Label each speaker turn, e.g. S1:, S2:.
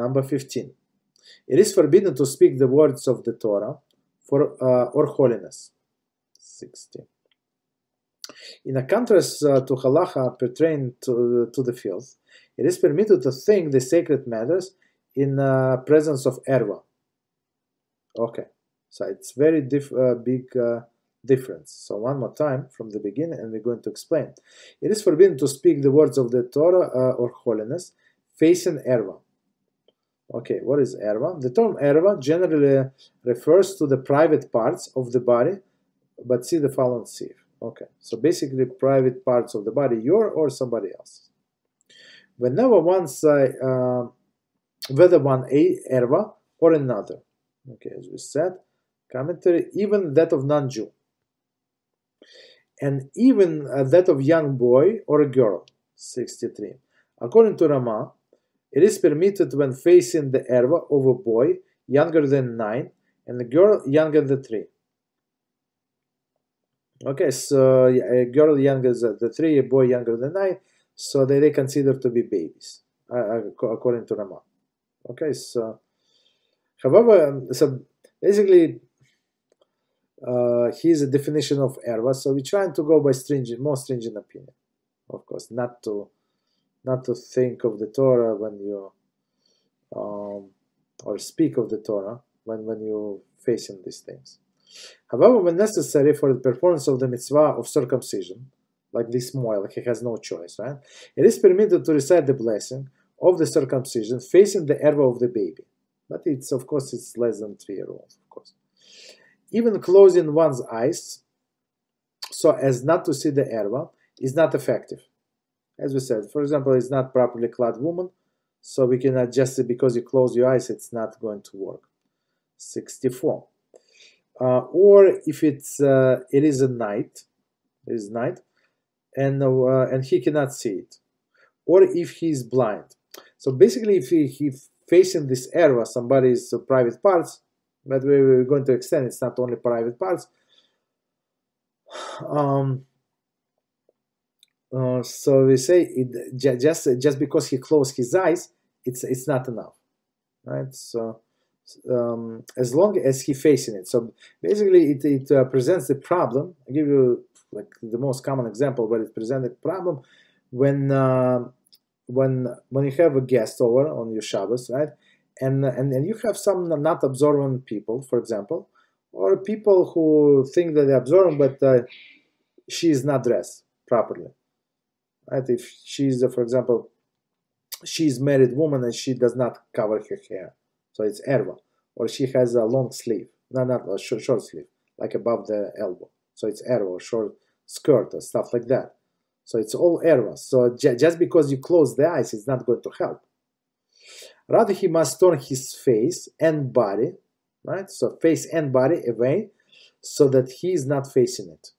S1: Number 15. It is forbidden to speak the words of the Torah or holiness. 16. In a contrast to halacha pertaining to the filth, it is permitted to think the sacred matters in presence of Ervah. Okay, so it's very big difference. So one more time from the beginning, and we're going to explain. It is forbidden to speak the words of the Torah or holiness facing Ervah. Okay, what is Ervah? The term Ervah generally refers to the private parts of the body, but see the following sieve. Okay, so basically private parts of the body, your or somebody else. Whenever whether one a Ervah or another. Okay, as we said, commentary, even that of non-Jew. And even that of young boy or a girl, 63. According to Ramah, it is permitted when facing the Ervah of a boy younger than 9 and a girl younger than 3. Okay, so a girl younger than 3, a boy younger than 9, so they consider to be babies, according to Ramah. Okay, so, however, so basically, here's a definition of Ervah, so we're trying to go by more stringent opinion, of course, not to think of the Torah when you, or speak of the Torah when you're facing these things. However, when necessary for the performance of the mitzvah of circumcision, like this moil, he has no choice, right? It is permitted to recite the blessing of the circumcision facing the Ervah of the baby. But it's, of course, it's less than 3-year-old, of course. Even closing one's eyes so as not to see the Ervah is not effective. As we said, for example, it's not properly clad woman, so we can adjust it because you close your eyes, it's not going to work. 64. Or if it is a night, and he cannot see it, or if he is blind. So basically, if he facing this Ervah, somebody's private parts, but we're going to extend, it's not only private parts. So we say just because he closed his eyes, it's not enough, right? So as long as he facing it. So basically, it presents the problem. I'll give you like the most common example where it presents the problem when you have a guest over on your Shabbos, right? And you have some not observant people, for example, or people who think that they're observant, but she is not dressed properly, right? If she's, for example, she's a married woman and she does not cover her hair, so it's Ervah. Or she has a long sleeve, not a short sleeve, like above the elbow, so it's Ervah, or short skirt or stuff like that. So it's all Ervah. So just because you close the eyes, it's not going to help. Rather, he must turn his face and body, right? So face and body away, so that he is not facing it.